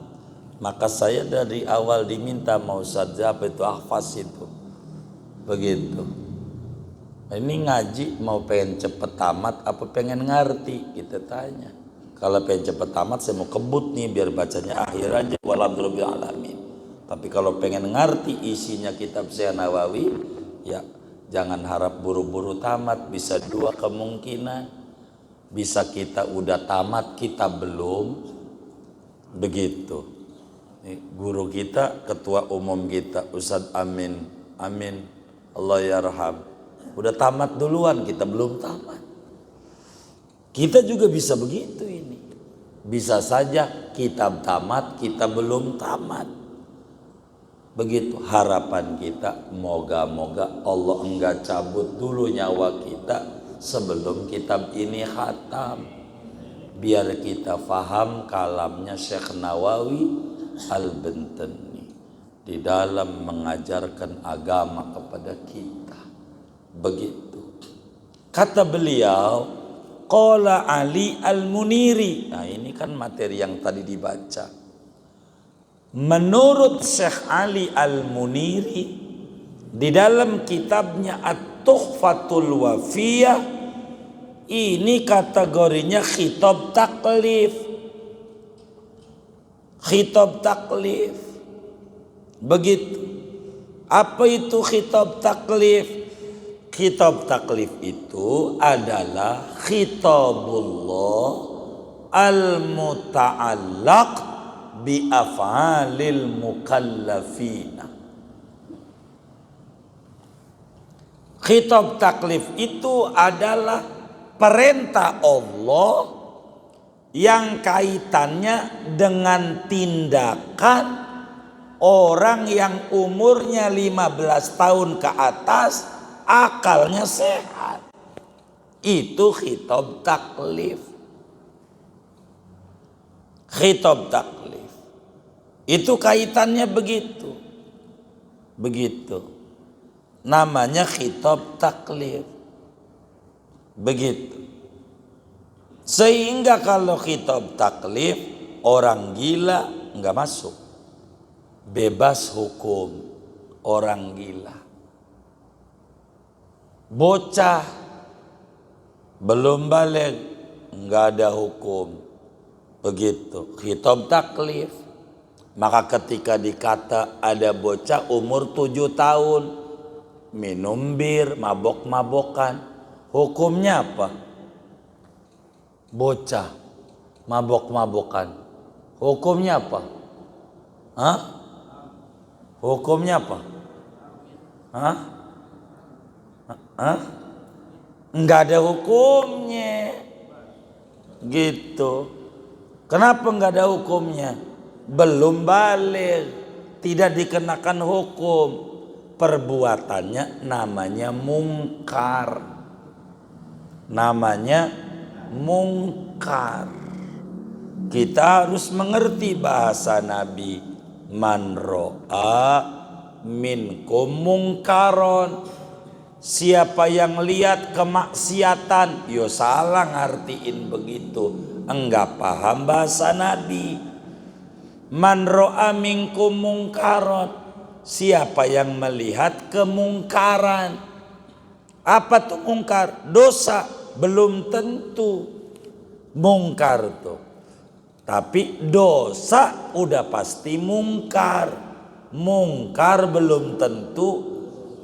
Maka saya dari awal diminta mau Ustaz apa itu ahfaz itu, begitu. Ini ngaji mau pengen cepet tamat apa pengen ngerti? Kita tanya. Kalau pengen cepet tamat saya mau kebut nih biar bacanya akhir aja. Walhamdulillah alamin. Tapi kalau pengen ngerti isinya kitab Syekh Nawawi, ya jangan harap buru-buru tamat. Bisa dua kemungkinan. Bisa kita udah tamat, kita belum. Begitu. Nih, guru kita, ketua umum kita, Ustadz Amin. Amin. Allah yarham. Udah tamat duluan, kita belum tamat. Kita juga bisa begitu ini. Bisa saja kitab tamat, kita belum tamat. Begitu harapan kita, moga-moga Allah enggak cabut dulu nyawa kita sebelum kitab ini khatam. Biar kita faham kalamnya Syekh Nawawi Al-Bantani di dalam mengajarkan agama kepada kita. Begitu. Kata beliau, qala Ali Al-Muniri. Nah, ini kan materi yang tadi dibaca. Menurut Syekh Ali Al-Muniri di dalam kitabnya At-Tuhfatul Wafiyah, ini kategorinya khitab taklif. Khitab taklif. Begitu. Apa itu khitab taklif? Khitab taklif itu adalah khitabullah al-muta'allaq bi af'alil mukallafina. Khitab taklif itu adalah perintah Allah yang kaitannya dengan tindakan orang yang umurnya 15 tahun ke atas, akalnya sehat. Itu khitab taklif. Khitab taklif. Itu kaitannya begitu. Begitu. Namanya khitab taklif. Begitu. Sehingga kalau khitab taklif, orang gila enggak masuk. Bebas hukum orang gila. Bocah belum balik enggak ada hukum. Begitu. Khitab taklif. Maka ketika dikata ada bocah umur 7 tahun minum bir, mabok-mabokan, hukumnya apa? Bocah mabok-mabokan, hukumnya apa? Hah? Hukumnya apa? Hah? Hah? Enggak ada hukumnya. Gitu. Kenapa enggak ada hukumnya? Belum balik, tidak dikenakan hukum. Perbuatannya namanya mungkar. Namanya mungkar. Kita harus mengerti bahasa Nabi. Man ro'a minkum mungkaron. Siapa yang lihat kemaksiatan, yo salah ngartiin begitu. Enggak paham bahasa Nabi. Man ro'a minkum mungkaron. Siapa yang melihat kemungkaran. Apa tuh mungkar? Dosa. Belum tentu mungkar tuh. Tapi dosa udah pasti mungkar. Mungkar belum tentu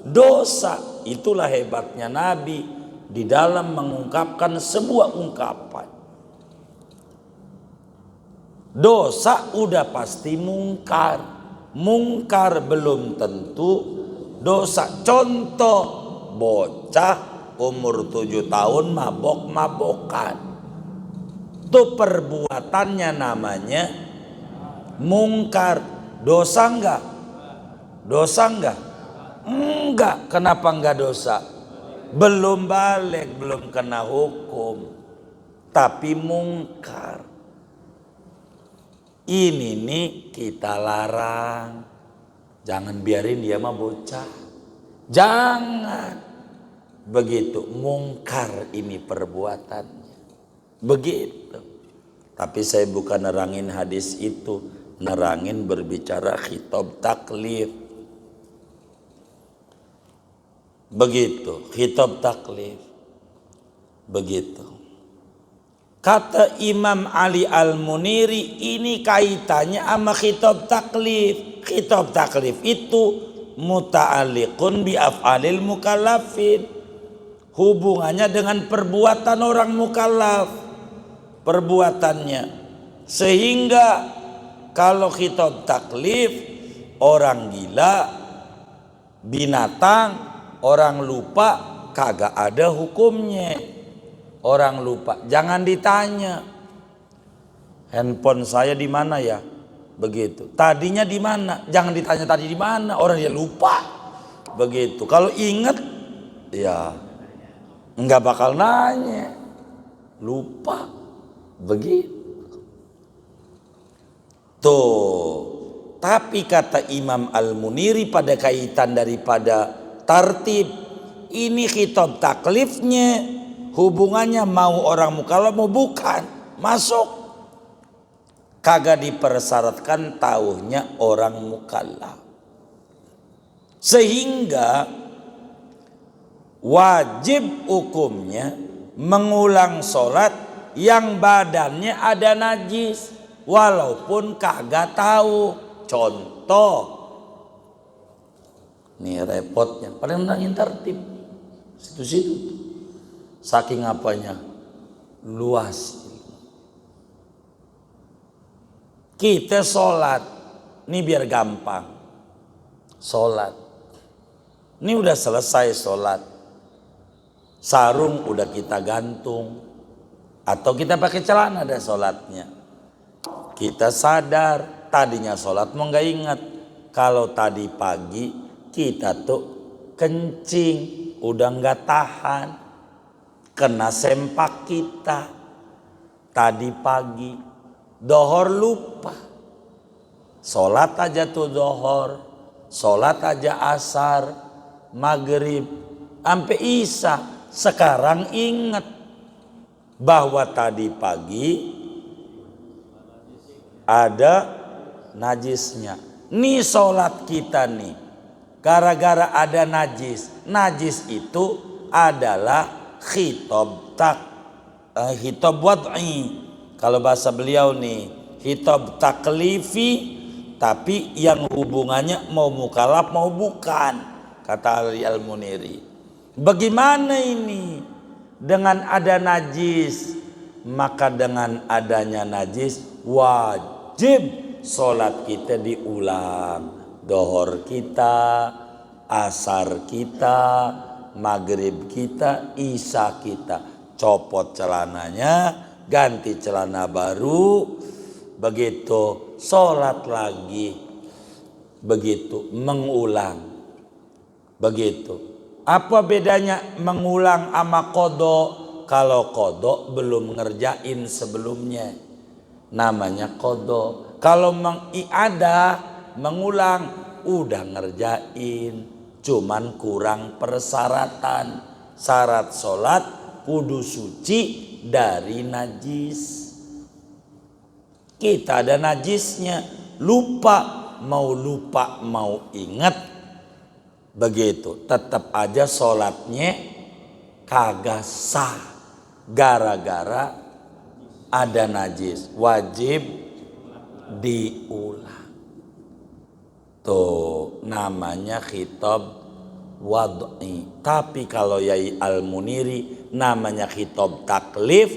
dosa. Itulah hebatnya Nabi di dalam mengungkapkan sebuah ungkapan. Dosa udah pasti mungkar. Mungkar belum tentu dosa. Contoh, bocah umur 7 tahun mabok-mabokan. Itu perbuatannya namanya mungkar. Dosa enggak? Dosa enggak? Enggak. Kenapa enggak dosa? Belum balik, belum kena hukum. Tapi mungkar. Ini nih kita larang. Jangan biarin dia mah bocah. Jangan. Begitu mungkar ini perbuatannya. Begitu. Tapi saya bukan nerangin hadis itu. Nerangin berbicara khitab taklif. Begitu, khitab taklif. Begitu. Kata Imam Ali Al-Muniri, ini kaitannya sama khitab taklif. Khitab taklif itu muta'alliqun bi af'alil mukallafin. Hubungannya dengan perbuatan orang mukallaf. Perbuatannya. Sehingga kalau khitab taklif, orang gila, binatang, orang lupa, kagak ada hukumnya. Orang lupa, jangan ditanya handphone saya di mana ya, begitu. Tadinya di mana, jangan ditanya tadi di mana, orang dia lupa, begitu. Kalau ingat, ya nggak bakal nanya, lupa, begitu. Tuh, tapi kata Imam Al-Muniri pada kaitan daripada tartib, ini khitab taklifnya. Hubungannya mau orang mukallaf mau bukan, masuk. Kagak dipersyaratkan tauhnya orang mukallaf. Sehingga wajib hukumnya mengulang sholat yang badannya ada najis. Walaupun kagak tahu. Contoh. Nih repotnya, paling nangin tertib. Situ-situ. Saking apanya? Luas. Kita sholat. Ini biar gampang. Sholat. Ini udah selesai sholat. Sarung udah kita gantung. Atau kita pakai celana ada sholatnya. Kita sadar. Tadinya sholat mau gak ingat. Kalau tadi pagi kita tuh kencing. Udah gak tahan. Kena sempak kita tadi pagi, dohor lupa, sholat aja tuh dohor, sholat aja asar, maghrib, sampai isya. Sekarang ingat bahwa tadi pagi ada najisnya. Nih sholat kita nih, gara-gara ada najis. Najis itu adalah khitab wad'i. Kalau bahasa beliau nih, khitab taklifi, tapi yang hubungannya mau mukallaf mau bukan, kata Ali Al-Muniri. Bagaimana ini dengan ada najis? Maka dengan adanya najis wajib sholat kita diulang. Dohor kita, asar kita, maghrib kita, isya kita. Copot celananya, ganti celana baru, begitu sholat lagi, begitu mengulang, begitu. Apa bedanya mengulang sama kodok? Kalau kodok belum ngerjain sebelumnya, namanya kodok. Kalau mengiadah, mengulang, udah ngerjain, cuman kurang persyaratan. Syarat sholat kudu suci dari najis. Kita ada najisnya, lupa mau ingat, begitu tetap aja sholatnya kagak sah gara-gara ada najis, wajib diulang. Tuh namanya khitab wad'i. Tapi kalau Yai Al-Muniri namanya khitab taklif,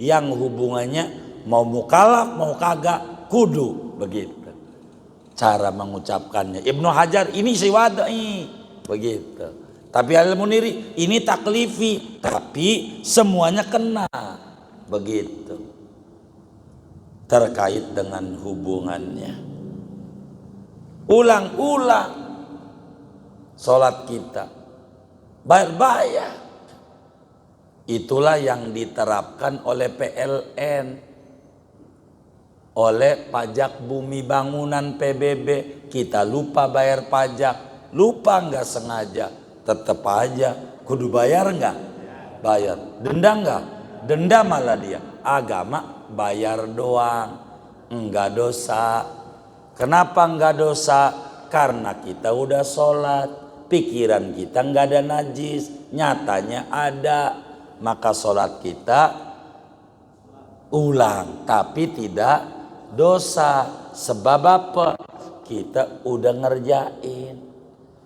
yang hubungannya mau mukallaf mau kagak kudu, begitu cara mengucapkannya. Ibnu Hajar ini si wad'i, begitu. Tapi Al-Muniri ini taklifi, tapi semuanya kena, begitu. Terkait dengan hubungannya. Ulang-ulang sholat kita, bayar. Itulah yang diterapkan oleh PLN, oleh pajak bumi bangunan PBB. Kita lupa bayar pajak, lupa nggak sengaja, tetap aja kudu bayar nggak? Bayar. Denda nggak? Denda malah dia. Agama bayar doang, enggak dosa. Kenapa enggak dosa? Karena kita udah sholat. pikiran kita nggak ada najis, nyatanya ada, maka sholat kita ulang tapi tidak dosa. Sebab apa? Kita udah ngerjain.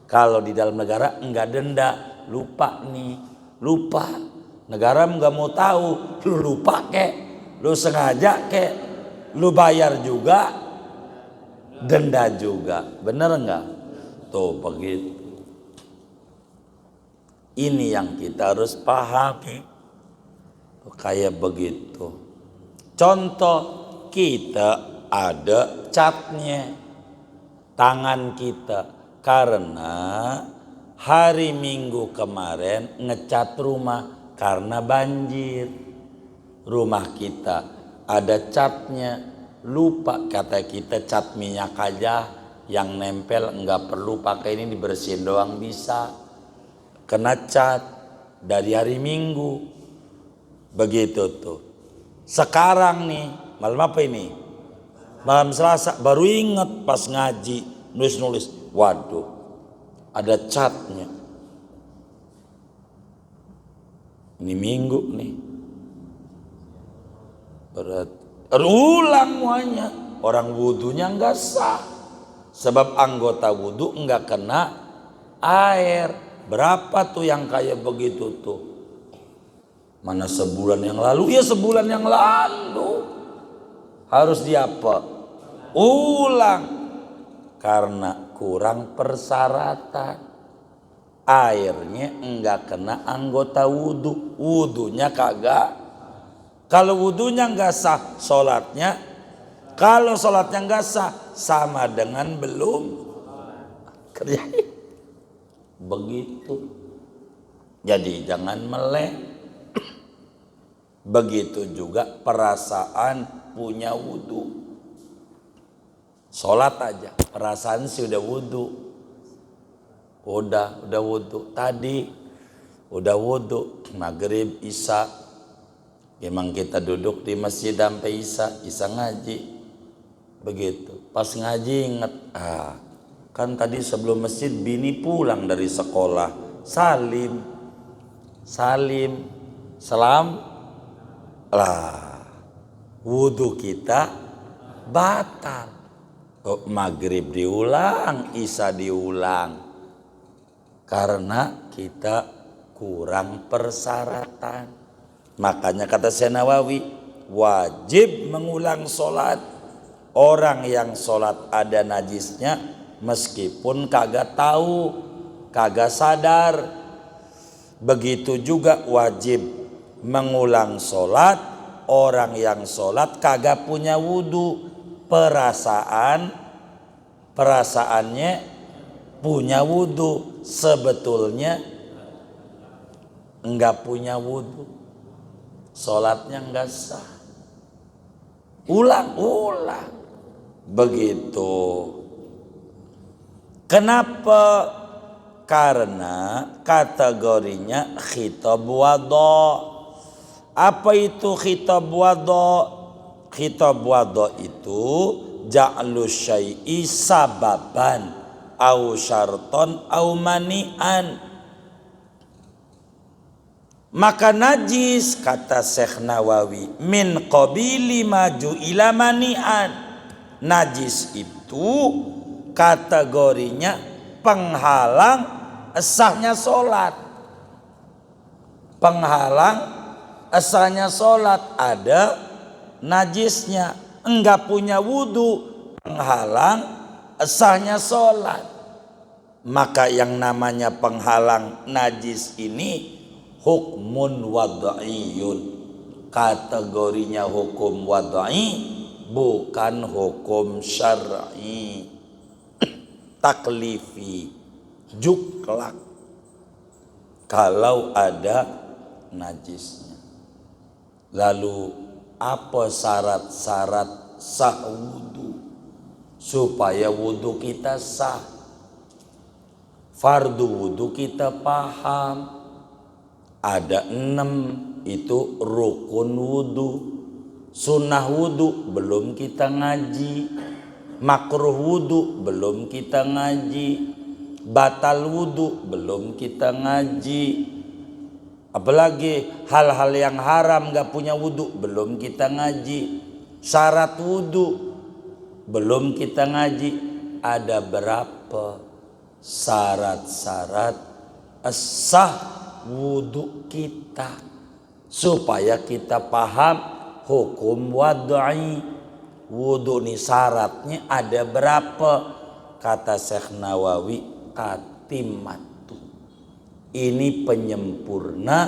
Kalau di dalam negara enggak denda, lupa nih, lupa. Negara nggak mau tahu, lu lupa kek, lu sengaja kek, lu bayar juga, denda juga, bener nggak? Tuh begitu. Ini yang kita harus pahami, kayak begitu. Contoh, kita ada catnya tangan kita karena hari Minggu kemarin ngecat rumah karena banjir. Rumah kita ada catnya, lupa kata kita cat minyak aja yang nempel, nggak perlu pakai ini, dibersihin doang bisa. Kena cat dari hari Minggu, begitu tuh. Sekarang nih malam apa ini? Malam Selasa, baru inget pas ngaji nulis-nulis, waduh ada catnya. Ini Minggu nih, berarti ulang semuanya. Orang wudhunya nggak sah, sebab anggota wudhu nggak kena air. Berapa tuh yang kayak begitu tuh? Mana sebulan yang lalu? Ya sebulan yang lalu harus diapa? Ulang karena kurang persyaratan. Airnya enggak kena anggota wudhu, wudhunya kagak. Kalau wudhunya enggak sah, sholatnya, kalau sholatnya enggak sah, sama dengan belum kerja. Begitu. Jadi jangan melek. Begitu juga perasaan punya wudhu. Sholat aja, perasaan sih udah wudhu. Udah wudhu. Tadi udah wudhu, maghrib, isya. Memang kita duduk di masjid sampai isya ngaji. Begitu. Pas ngaji inget, kan tadi sebelum masjid bini pulang dari sekolah. Salim. Salam. Lah, wudhu kita batal. Maghrib diulang, isya diulang, karena kita kurang persyaratan. Makanya kata Syekh Nawawi, wajib mengulang sholat orang yang sholat ada najisnya, meskipun kagak tahu, kagak sadar. Begitu juga wajib mengulang sholat orang yang sholat kagak punya wudhu. Perasaannya punya wudhu, sebetulnya enggak punya wudhu, sholatnya enggak sah. Ulang begitu. Kenapa? Karena kategorinya khitab wadha. Apa itu khitab wadha? Khitab wadha itu ja'lu syai'i sababan au syarton au mani'an. Maka najis, kata Syekh Nawawi, min qabili maju ila mani'an. Najis itu kategorinya penghalang sahnya sholat. Penghalang sahnya sholat, ada najisnya, enggak punya wudhu, penghalang sahnya sholat. Maka yang namanya penghalang najis ini hukmun wad'iyun, kategorinya hukum wad'i, bukan hukum syar'i. Taklifi, juklak kalau ada najisnya. Lalu apa syarat-syarat sah wudhu supaya wudhu kita sah? Fardu wudhu kita paham, ada 6, itu rukun wudhu. Sunnah wudhu belum kita ngaji, makruh wudhu belum kita ngaji, batal wudu belum kita ngaji. Apalagi hal-hal yang haram gak punya wudu belum kita ngaji. Syarat wudu belum kita ngaji. Ada berapa syarat-syarat sah wudu kita, supaya kita paham hukum wad'i. Wudu nih syaratnya ada berapa? Kata Syekh Nawawi, tatimatu. Ini penyempurna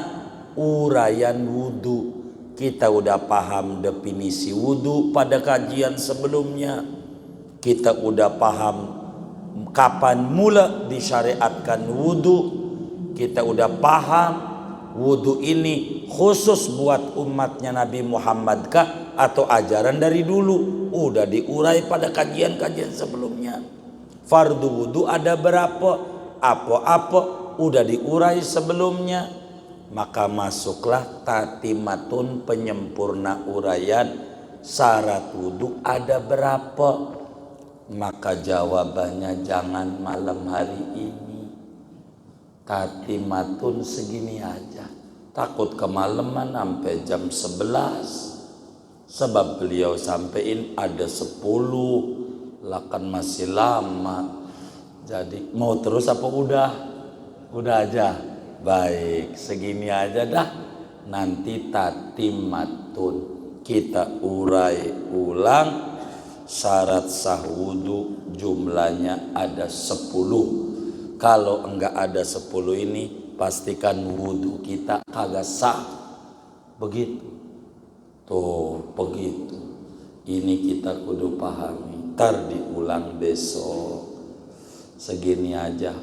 uraian wudu. Kita udah paham definisi wudu pada kajian sebelumnya. Kita udah paham kapan mula disyariatkan wudu. Kita udah paham wudu ini khusus buat umatnya Nabi Muhammad kah atau ajaran dari dulu. Udah diurai pada kajian-kajian sebelumnya. Fardu wudu ada berapa? Apa-apa udah diurai sebelumnya. Maka masuklah tatimatun, penyempurna uraian syarat wudu ada berapa. Maka jawabannya jangan malam hari ini. Tatimatun segini aja. Takut kemalaman sampai jam 11. Sebab beliau sampein ada 10. Lah kan masih lama. Jadi mau terus apa udah? Udah aja. Baik, segini aja dah. Nanti tatimatun kita urai ulang. Syarat sah wudu jumlahnya ada 10. Kalau enggak ada 10 ini, pastikan wudu kita kagak sah. Begitu. Tuh, begitu. Ini kita kudu pahami. Ntar diulang besok. Segini aja.